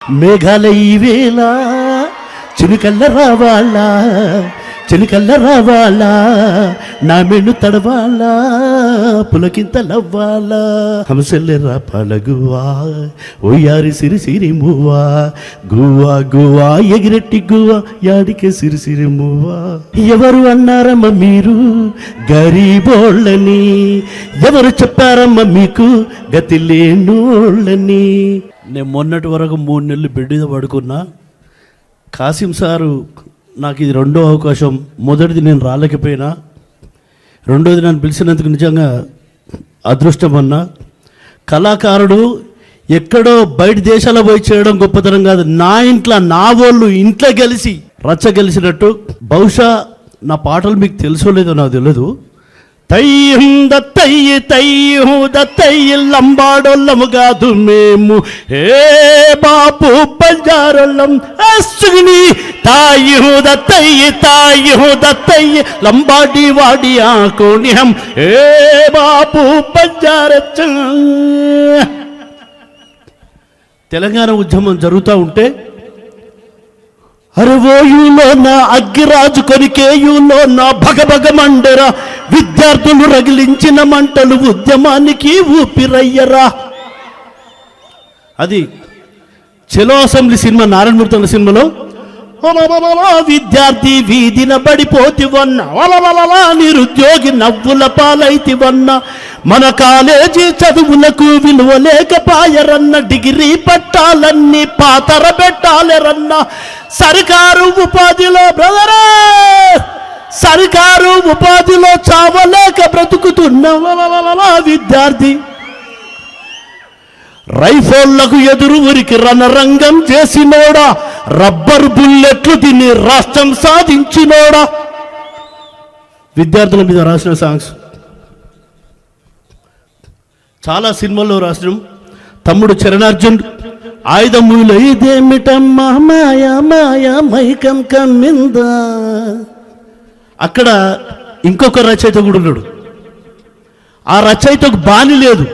మేఘాల ఈ వేళ చినుకల్ల రావాలా, చినుకల్ల రావాలా, నా మెను తడవాలా, పులకింతలవ్వాలా. హంసెల్లెర్రా పలగువా ఓయారి సిరి సిరి మువ్వా, గువ్వా గువ్వా ఎగిరెట్టి గువ్వా యాడికే సిరి సిరి మువ్వా. ఎవరు అన్నారమ్మ మీరు గరీబోళ్ళని, ఎవరు చెప్పారమ్మ మీకు గతి లేనోళ్ళని. నేను మొన్నటి వరకు 3 నెలలు బెడ్ మీద పడుకున్నా. కాసిం సారు నాకు ఇది రెండో అవకాశం. మొదటిది నేను రాలేకపోయినా, రెండోది నన్ను పిలిచినందుకు నిజంగా అదృష్టం అన్నా. కళాకారుడు ఎక్కడో బయట దేశాల్లో పోయి చేయడం గొప్పతనం కాదు, నా ఇంట్లో నా వాళ్ళు ఇంట్లో గెలిచి రచ్చ గెలిచినట్టు. బహుశా నా పాటలు మీకు తెలుసో లేదో నాకు తెలియదు. తయ్యుంద తయ్యి తయ్యుద తయ్యి లంబాడోళ్ళము కాదు మేము, హే బాపు బంజారోళ్ళం అసుగుని. తాయుద తయ్యి తాయుద తయ్యి లంబాడి వాడి ఆకోణ్యం, హే బాపు బంజారచ్చ. తెలంగాణ ఉద్యమం జరుగుతూ ఉంటే అరవోయులో నా అగ్గిరాజు కొనికేయులో నా భగభగ మండరా, విద్యార్థులు రగిలించిన మంటలు ఉద్యమానికి ఊపిరయ్యరా. అది చెలో అసెంబ్లీ సినిమా, నారాయణమూర్తి సినిమాలో విద్యార్థి వీధిన పడిపోతివన్న, నిరుద్యోగి నవ్వుల పాలైతివన్న, మన కాలేజీ చదువులకు విలువ లేకపాయరన్న, డిగ్రీ పట్టాలన్నీ పాతర పెట్టాలరన్న, సర్కారు ఉపాధిలో బ్రదరే సర్కారు ఉపాధిలో చావలేక బ్రతుకుతున్న విద్యార్థి, రైఫోళ్లకు ఎదురు ఉరికి రణరంగం చేసినోడా, రబ్బర్ బుల్లెట్లు తిని రాష్ట్రం సాధించినోడా. విద్యార్థుల మీద రాసిన సాంగ్స్ చాలా సినిమాల్లో రాసిన. తమ్ముడు చరణార్జున్ ఆయుధములు ఇదేమిటమ్మా మాయా మాయా మైకం కమ్మిందా. అక్కడ ఇంకొక రచయిత కూడా ఉన్నాడు. ఆ రచయితకు బాని లేదు.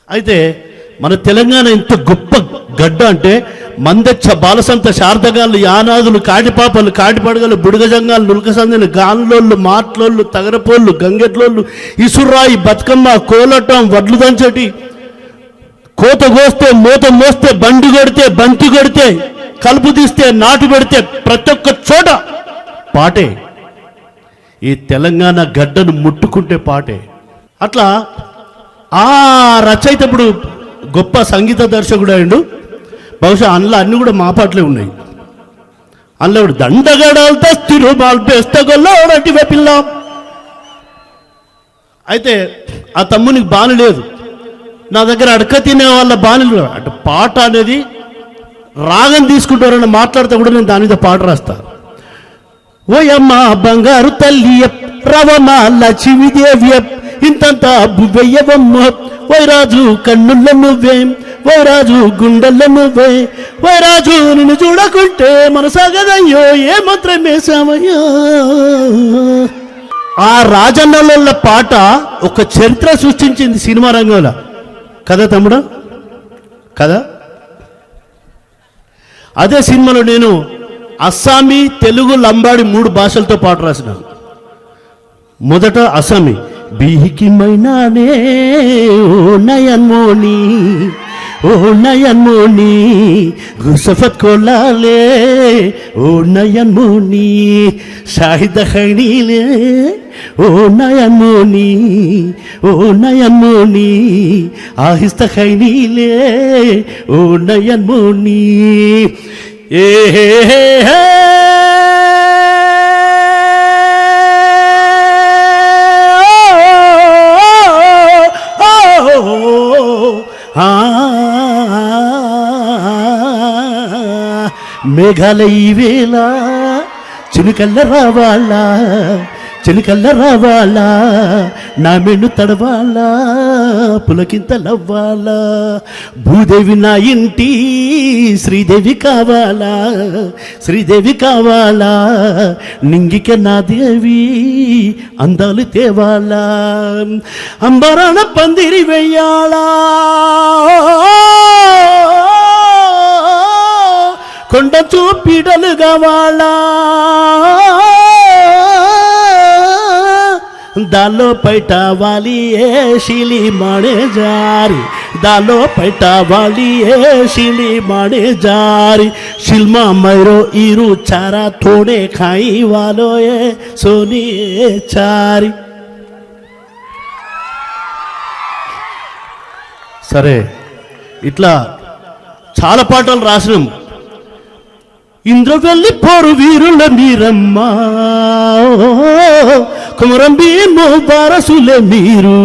అయితే మన తెలంగాణ ఇంత గొప్ప గడ్డ అంటే మందెచ్చ బాలసంత శారదగాళ్ళు యానాదులు కాటిపాపలు కాటిపడగలు బుడగజంగాలు నులకసందని గాన్లోళ్ళు మాట్లోళ్ళు తగరపోళ్ళు గంగెట్లోళ్ళు ఇసురాయి బతుకమ్మ కోలటం వడ్లు దంచటి కోత కోస్తే మూత మోస్తే బండి కొడితే బంతి కొడితే కలుపు తీస్తే నాటు పెడితే ప్రతి ఒక్క చోట పాటే. ఈ తెలంగాణ గడ్డను ముట్టుకుంటే పాటే. అట్లా ఆ రచయిత ఇప్పుడు గొప్ప సంగీత దర్శకుడు అయిండు. బహుశా అందులో అన్నీ కూడా మా పాటలే ఉన్నాయి. అందులో ఇప్పుడు దండగడాలు తస్తిరు బాల్పేస్తగొల్లోడటి పిల్లం. అయితే ఆ తమ్మునికి బాని లేదు. నా దగ్గర అడక తినే వాళ్ళ బాణులు అంటే పాట అనేది రాగం తీసుకుంటారని మాట్లాడితే కూడా నేను దాని మీద పాట రాస్తా. ఓయమ్మ బంగారు తల్లి రవమా లక్ష్మీదేవి ఇంతంత బువ్వయ్యవమ్మ, వైరాజు కన్నుల నువ్వే, వైరాజు గుండెల నువ్వే, వైరాజు నిన్ను చూడకుంటే మనసాగదయ్యో ఏ మంత్రం వేసామయ్యో. ఆ రాజన్నల పాట ఒక చరిత్ర సృష్టించింది సినిమా రంగంలో కదా తమ్ముడు కదా. అదే సినిమాలో నేను అస్సామీ తెలుగు లంబాడి 3 భాషలతో పాట రాసిన. మొదట అస్సామీ బిహికి మైనానే ఓ నయన్మోని, ఓ నయన్మోని గుసఫత్ కోలాలే ఓ నయన్మోని షాహిద ఖైనీలే ఓ నయన్మోని, ఓ నయన్మోని ఆహిస్త ఖైనీలే ఓ నయన్మోని. ఏ మేఘాల ఈ వేళ చినుకల్ల రావాలా, చినుకల్ల రావాలా, నా మెను తడవాలా, పులకింతలవ్వాలా. భూదేవి నా ఇంటి శ్రీదేవి కావాలా, శ్రీదేవి కావాలా, నింగిక నా దేవి అందాలు తేవాలా, అంబరాన పందిరి వెయ్యాలా. గవాళ దాలో పైట వాలి శిలి మాడే జారి దాలో పైట వాలి శిలి మాడే జారి शिल्मा मैरो इरु चारा थोड़े खाई वालो ये सोनी चारी సరే ఇట్లా చాలా పాటలు రాసినాం. ఇంద్రవెల్లి పోరు వీరుల మీరమ్మ కుమరం భీము వారసులే మీరు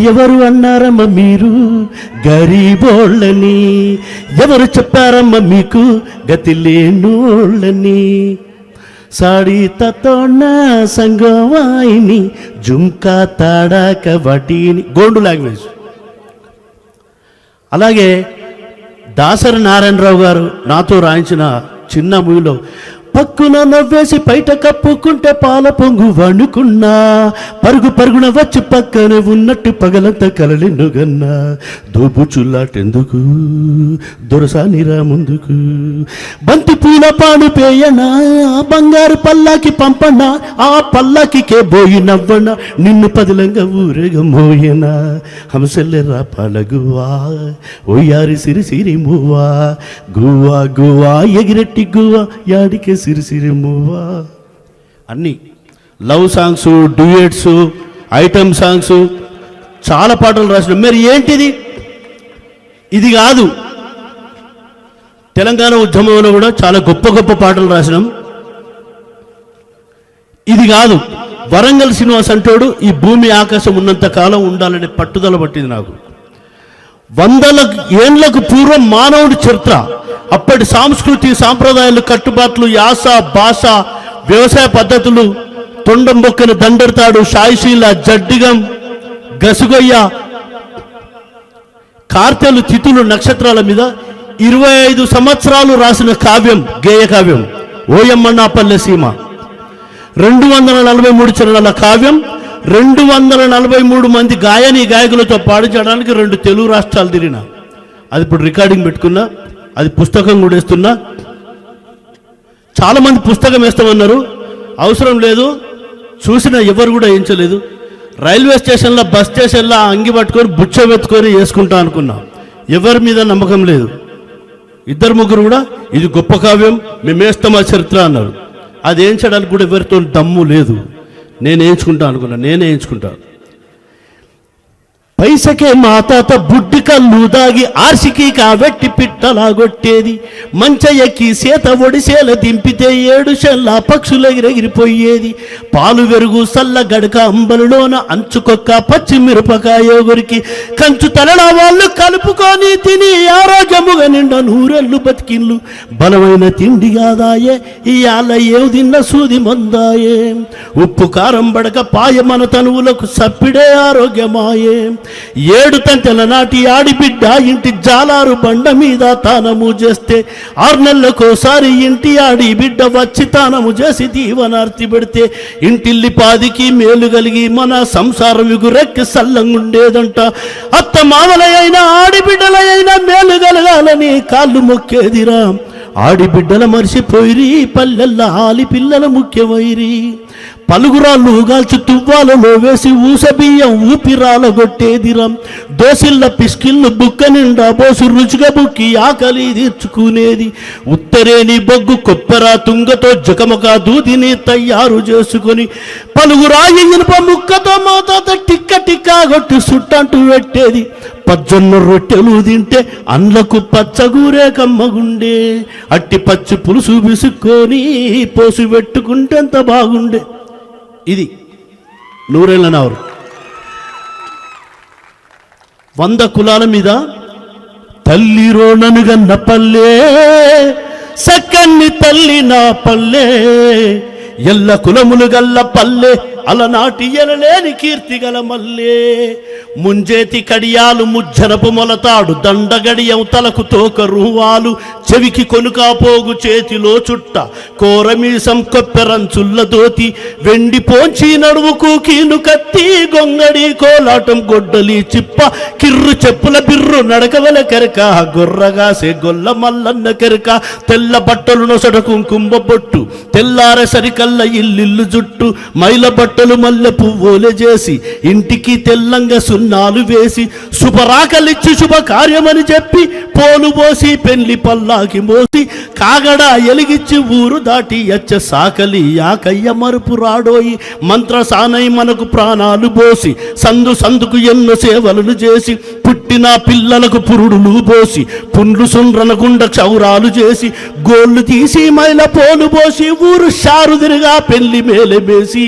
ఎవరు అన్నారమ్మ మీరు గరీబోళ్ళని ఎవరు చెప్పారమ్మ మీకు గతి లేనోళ్ళని సాడి తతోన్న సంగవాయిని జుంకా తాడాక వటీని గోండు లాంగ్వేజ్. అలాగే దాసరి నారాయణరావు గారు నాతో రాయించిన చిన్న మూవీలో పక్కున నవ్వేసి బయట కప్పుకుంటే పాల పొంగు వండుకున్నా పరుగు పరుగున వచ్చి పక్కనే ఉన్నట్టు పగలంతా కలలిండుగన్నా దోబుచుల్లాటెందుకు దొరసానిరా ముందుకు బంతి పూల పాడు పేయనా బంగారు పల్లాకి పంపనా ఆ పల్లాకికే బోయి నవ్వనా నిన్ను పదిలంగా ఊరేగ మోయనా హంసెల్లెరా పలగువా ఓయారి సిరి సిరి మూవా గువా గువా ఎగిరెట్టి గువా యాడికే సిరి సిరి మూవా. అన్నీ love songs, duets, item songs చాలా పాటలు రాసినాం. మరి ఏంటిది? ఇది కాదు. తెలంగాణ ఉద్యమంలో కూడా చాలా గొప్ప గొప్ప పాటలు రాసినాం. ఇది కాదు. వరంగల్ శ్రీనివాస్ అంటాడు ఈ భూమి ఆకాశం ఉన్నంత కాలం ఉండాలనే పట్టుదల పట్టింది నాకు. 100 ఏళ్లకు పూర్వం మానవుడి చరిత్ర, అప్పటి సాంస్కృతి సాంప్రదాయాలు, కట్టుబాట్లు, యాస, భాష, వ్యవసాయ పద్ధతులు, తొండం బొక్కన దండెడతాడు, షాయిశీల, జడ్డిగం, గసుగొయ్య, కార్తెలు, తిథులు, నక్షత్రాల మీద 25 సంవత్సరాలు రాసిన కావ్యం, గేయ కావ్యం ఓయమ్మనాపల్లె సీమ. 243 చరణాల కావ్యం, 243 మంది గాయని గాయకులతో పాడించడానికి 2 తెలుగు రాష్ట్రాలు తిరిగిన. అది ఇప్పుడు రికార్డింగ్ పెట్టుకున్నా, అది పుస్తకం కూడా వేస్తున్నా. చాలామంది పుస్తకం వేస్తామన్నారు, అవసరం లేదు, చూసిన ఎవరు కూడా వేయించలేదు. రైల్వే స్టేషన్లో, బస్ స్టేషన్లో అంగి పట్టుకొని బుచ్చబెత్తుకొని వేసుకుంటా అనుకున్నా. ఎవరి మీద నమ్మకం లేదు. 2-3 కూడా ఇది గొప్ప కావ్యం, మేము వేస్తామా చరిత్ర అన్నారు. అది వేయించడానికి కూడా ఎవరితో దమ్ము లేదు. నేను వేయించుకుంటా అనుకున్నా, నేనే వేయించుకుంటాను. పైసకే మా తాత బుడ్డి కళ్ళు దాగి ఆర్సికి కావెట్టి పిట్టలాగొట్టేది, మంచ ఎక్కి సేత ఒడిసేల దింపితే 7 షెల్లా పక్షులెగిరెగిరిపోయేది, పాలు వెరుగు సల్ల గడక అంబలులోన అంచుకొక్క పచ్చిమిరపకాయ గురికి కంచు తలల వాళ్ళు కలుపుకొని తిని ఆరోగ్యముగా నిండా 100 ఏళ్ళు బతికిన్లు, బలమైన తిండి కాదాయే ఇయాల ఏవు తిన్న సూది మందాయే, ఉప్పు కారం బడక పాయ మన తనువులకు సప్పిడే ఆరోగ్యమాయే, 7 తంతెల నాటి ఆడిబిడ్డ ఇంటి జాలారు బండ మీద తానము చేస్తే 6 నెలలకోసారి ఇంటి ఆడి బిడ్డ వచ్చి తానము చేసి దీవనార్తి పెడితే ఇంటిల్లి పాదికి మేలు కలిగి మన సంసారం ఎగురెక్కి సల్లంగుండేదంట. అత్త మామలైనా ఆడిబిడ్డలైనా మేలు కలగాలని కాళ్ళు మొక్కేదిరా, ఆడిబిడ్డల మరిసిపోయిరి పల్లెల్ల ఆలి పిల్లల ముఖ్యమైరి, పలుగురాళ్ళు గాల్చి తువ్వాలలో వేసి ఊసబియ్యం ఊపిరాలగొట్టేదిరం, దోసిళ్ళ పిస్కిళ్ళు బుక్క నిండా బోసు రుచిగా బుక్కి ఆకలి తీర్చుకునేది, ఉత్తరేని బొగ్గు కొప్పెర తుంగతో జకమక దూదిని తయారు చేసుకొని పలుగురాయి ఇనుప ముక్కతో మోతాత టిక్క టిక్కా కొట్టి సుట్టంటూ పెట్టేది, పజ్జొన్న రొట్టెలు తింటే అండ్లకు పచ్చగూరే కమ్మగుండే, అట్టి పచ్చి పులుసు విసుక్కొని పోసి పెట్టుకుంటే ఎంత బాగుండే. ఇది 100 ఏళ్ళ నావరు. 100 కులాల మీద తల్లి రోణనుగన్న పల్లె సక్కన్ని తల్లి నా పల్లె, ఎల్ల కులములు గల్ల పల్లె అలనాటి ఎనలేని కీర్తి గల మల్లే, ముంజేతి కడియాలు ముజ్జనపు మొలతాడు దండగడియం తలకు తోక రువాలు చెవికి కొనుకాపోగు చేతిలో చుట్ట కోరమీసం కొప్పె బొబ్బెరంచుల్ల దోతి వెండి పోంచి నడువుకు కీలు కత్తి గొంగడి కోలాటం గొడ్డలి చిప్ప కిర్రు చెప్పుల బిర్రు నడకవల కెరక గొర్రగాసే గొల్ల మల్లన్న కెరక తెల్ల బట్టలు నొసట కుంకుమ బొట్టు తెల్లార సరికల్ల ఇల్లిల్లు జుట్టు మైల బట్టలు మల్లె పువ్వులే చేసి ఇంటికి తెల్లంగా సున్నాలు వేసి శుభరాకలిచ్చి శుభకార్యమని చెప్పి పోలు పోసి పెళ్లి పల్లాకి మోసి కాగడా ఎలిగిచ్చి ఊరు దాటి ఎచ్చ సాకలి యాకయ్య మరుపు రాడోయి మంత్రసానై మనకు ప్రాణాలు పోసి సందు సందుకు ఎన్నో సేవలను చేసి పుట్టిన పిల్లలకు పురుడులు పోసి పుండ్లు సుండ్రనగుండ క్షౌరాలు చేసి గోళ్ళు తీసి మైల పోలు పోసి ఊరు షారుదిరిగా పెళ్లి మేలే వేసి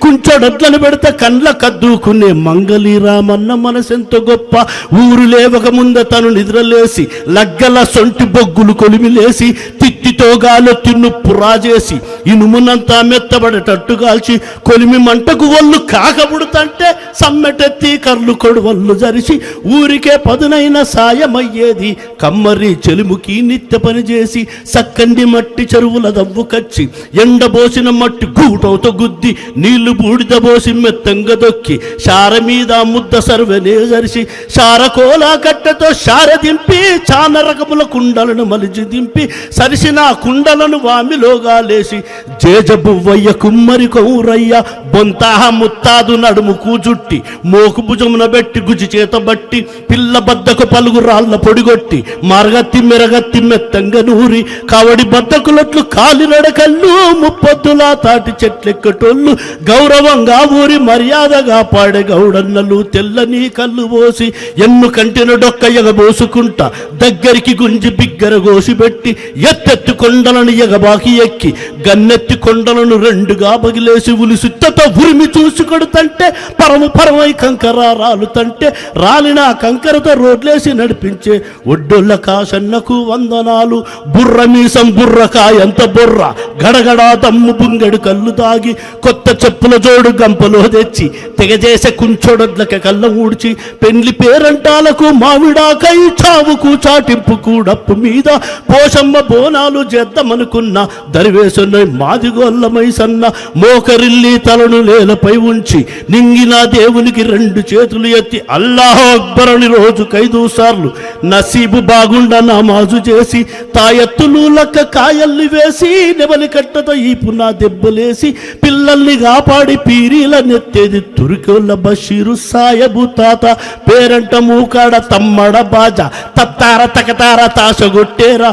కుంచొడట్లను పెడితే కండ్ల కద్దుకునే మంగళి రామన్న మనసెంత గొప్ప ఊరు లేవక ముంద తను నిద్రలేసి లగ్గల సొంటి బొగ్గులు కొలిమిలేసి తిట్టితో గాలొత్తి నుప్పు రాజేసి ఇనుమునంతా మెత్తబడేటట్టు కాల్చి కొలిమి మంటకు ఒళ్ళు కాకబుడుతంటే సమ్మెటెత్తి కర్లు కొడువళ్ళు జరిసి ఊరికే పదునైన సాయమయ్యేది కమ్మరి చెలుముకి నిత్య పని చేసి సక్కండి మట్టి చెరువుల దవ్వు కచ్చి ఎండబోసిన మట్టి గూటంతో గుద్ది నీళ్లు బూడిద పోసి మెత్తంగా దొక్కి షార మీద ముద్ద సర్వనే జరిసి షార కోలా కట్టెతో షార దింపి చాన రకముల కుండలను మలిచి దింపి సరిసిన కుండలను వామిలోగా లేసి జేజబువ్వయ్య కుమ్మరి కౌరయ్య బొంతాహ ముత్తాదు నడుము కూజుట్టి మోకు భుజమున బెట్టి గుజి చేత బట్టి పిల్ల బద్దకు పలుగు రాళ్ళ పొడిగొట్టి మరగత్తి మెరగత్తి మెత్తంగా నూరి కవడి బద్దకులట్లు కాలి నడకళ్ళు ముప్పొద్దులా తాటి చెట్లెక్కటోళ్ళు గౌరవంగా ఊరి మర్యాదగా పాడే గౌడన్నలు తెల్లని కళ్ళు పోసి ఎన్ను కంటిన డొక్క ఎగబోసుకుంటా దగ్గరికి గుంజి బిగ్గర గోసి పెట్టి ఎత్తెత్తి కొండలను ఎగబాకి ఎక్కి గన్నెత్తి కొండలను రెండుగా బగిలేసి ఉలిసుత్తతో ఉరిమి చూసి కొడుతంటే పరమై కంకర రాలుతంటే రాలిన కంకరతో రోడ్లేసి నడిపించే ఒడ్డొల్ల కాసన్నకు వందనాలు బుర్ర మీసం బుర్రకాయంత బుర్ర గడగడా దమ్ము బుంగడు కళ్ళు తాగి కొత్త చెప్పుల జోడు గంపలో తెచ్చి తెగజేసే కుంచోడొడ్లకి కళ్ళ ఊడ్చి పెండ్లి పేరంటాలకు మామిడాకై చావుకు చాటింపుకు డప్పు మీద పోషమ్మ బోనాలు చేద్దామనుకున్న దరివేసున్న మాదిగోళ్ళమై సన్న మోకరిల్లి తలను నేలపై ఉంచి నింగిన దేవునికి రెండు చేతులు ఎత్తి అల్లాహు అక్బర్ అని రోజుకు 5 సార్లు నసీబు బాగుండ నమాజు చేసి తాయెత్తులు లక్క కాయల్ని వేసి నెబలి కట్టతో ఈపున దెబ్బలేసి పిల్లల్ని కాపాడి పీరీల నెత్తేది తురికోళ్ళ బషీరు సాయబు తాత పేరంట మూకాడ తమ్మడ బాజా తత్తార తకతార తాసగొట్టేరా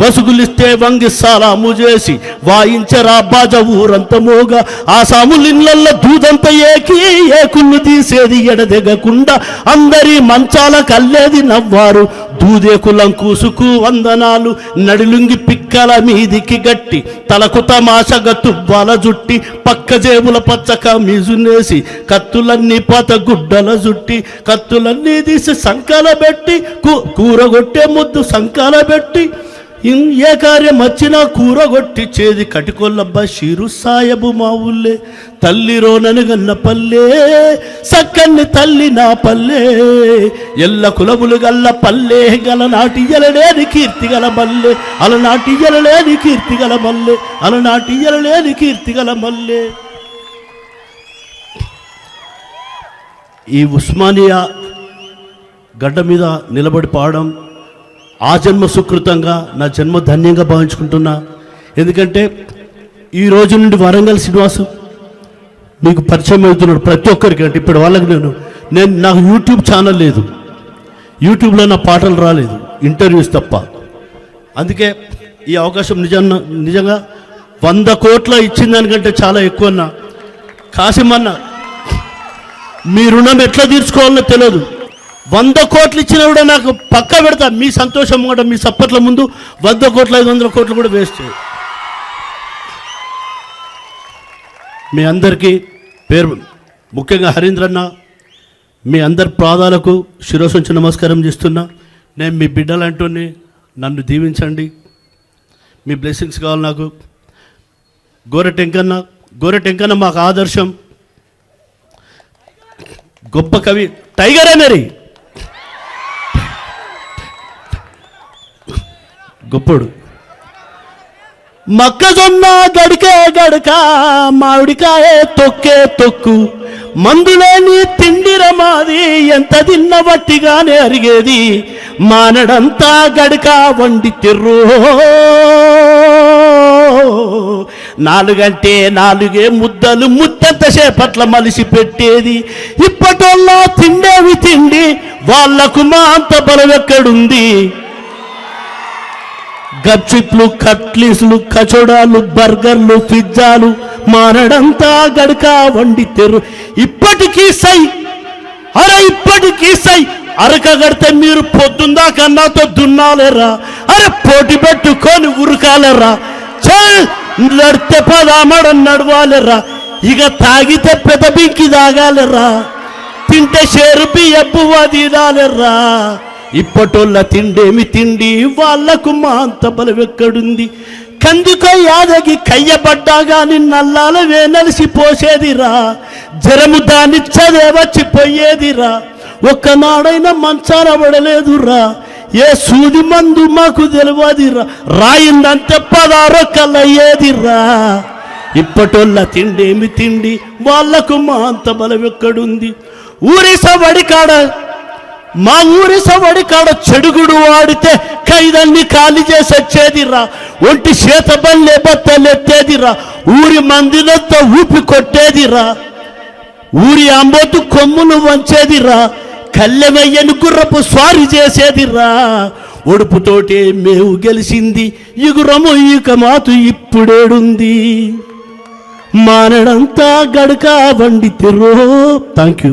వసుగులిస్తే వంగి సాలాము చేసి వాయించరా బాజ ఊరంత మోగా ఆ సాములిళ్ళల్లో దూదంత ఏకుళ్ళు తీసేది ఎడదెగకుండా అందరి మంచాల కల్లేది నవ్వారు దూదేకులం కూసుకు వందనాలు నడిలుంగి పిక్కల మీదికి గట్టి తలకు తమాషగా తువ్వాల జుట్టి పక్క జేబుల పచ్చక మీజునేసి కత్తులన్నీ పాత గుడ్డల జుట్టి కత్తులన్నీ తీసి సంకల పెట్టి కూరగొట్టే ముద్దు సంకల పెట్టి ఏ కార్యం వచ్చినా కూరగొట్టి చేది కటికొల్లబ్బ షీరు సాయబు మా ఊళ్ళే తల్లిరోననుగన్న పల్లె సక్కన్ని తల్లి నా పల్లె ఎల్ల కులములు గల్ల పల్లె గలనాటి ఎలలేని కీర్తి గల మల్లె అలనాటి ఎలలేని కీర్తి గల మల్లె అలనాటి ఎలలేని కీర్తి గల మల్లె. ఈ ఉస్మానియా గడ్డ మీద నిలబడి పాడడం ఆ జన్మ సుకృతంగా నా జన్మ ధన్యంగా భావించుకుంటున్నా. ఎందుకంటే ఈ రోజు నుండి వరంగల్ శ్రీనివాసు మీకు పరిచయం అవుతున్నాడు ప్రతి ఒక్కరికి. అంటే ఇప్పుడు వాళ్ళకి నాకు యూట్యూబ్ ఛానల్ లేదు, యూట్యూబ్లో నా పాటలు రాలేదు, ఇంటర్వ్యూస్ తప్ప. అందుకే ఈ అవకాశం నిజంగా 100 కోట్ల ఇచ్చిన దానికంటే చాలా ఎక్కువ అన్న. కాసిమన్న మీ రుణం ఎట్లా తీర్చుకోవాలో తెలియదు. 100 కోట్లు ఇచ్చినా కూడా నాకు పక్క పెడతా. మీ సంతోషం కూడా మీ సప్పట్ల ముందు 100 కోట్లు 500 కోట్లు కూడా వేస్ట్. మీ అందరికీ పేరు ముఖ్యంగా హరీంద్రన్న మీ అందరి పాదాలకు శిరోసుంచి నమస్కారం చేస్తున్నా. నేను మీ బిడ్డలంటూనే నన్ను దీవించండి, మీ బ్లెస్సింగ్స్ కావాలి నాకు. గోరెటెంకన్న మాకు ఆదర్శం, గొప్ప కవి, టైగర్ అనేది గొప్పడు. మొక్కజొన్న గడికే గడక, మామిడికాయ తొక్కే తొక్కు, మందులేని తిండిర మాది, ఎంత తిన్న వట్టిగానే అరిగేది, మానడంతా గడక వండి తిర్రో. 4 4 ముద్దలు ముద్దంత సేపట్ల మలిసి పెట్టేది. ఇప్పటోళ్ళ తిండేవి తిండి, వాళ్లకు మా అంత బలం ఎక్కడుంది? గప్చిప్లు, కట్లీసులు, కచోడాలు, బర్గర్లు, పిజ్జాలు, మానడంతా గడక వండి తెరు. ఇప్పటికీ సై, అరే ఇప్పటికీ సై. అరక గడితే మీరు పొద్దుందాకా నాతో దున్నాలేరా? అరే పోటీ పెట్టుకొని ఉరకాలేరా? నడితే పదామడం నడవాలేరా? ఇక తాగితే పెదబింకి తాగాలేరా? తింటే షేరు బియ్యపు వదిలాలేరా? ఇప్పటోళ్ళ తిండేమి తిండి, వాళ్లకు మా అంత బలం ఎక్కడుంది? కందికో యాదగి కయ్యబడ్డా గాని నల్లాలవే నలిసి పోసేదిరా, జరము దాని చదే వచ్చిపోయేదిరా, ఒక్కనాడైనా మంచాన పడలేదురా, ఏ సూది మందు మాకు తెలియదురా, రాయిందంటే 16 కల్లయ్యేదిరా. ఇప్పటోళ్ళ తిండేమి తిండి, వాళ్లకు మా అంత బలం ఎక్కడుంది? మా ఊరి సవడి కాడ చెడుగుడు వాడితే ఖైదన్ని ఖాళీ చేసి వచ్చేదిరా, ఒంటి చేత బల్లే బత్తలెత్తేదిరా, ఊరి మందినంతా ఊపి కొట్టేదిరా, ఊరి అంబోతు కొమ్ములు వంచేదిరా, కళ్ళెమయ్యను గుర్రపు స్వారీ చేసేదిరా. ఒడుపుతోటే మేము గెలిచింది, ఇగురము ఇక మాతు ఇప్పుడేడుంది? మానడంతా గడక వండి తిరో. Thank you.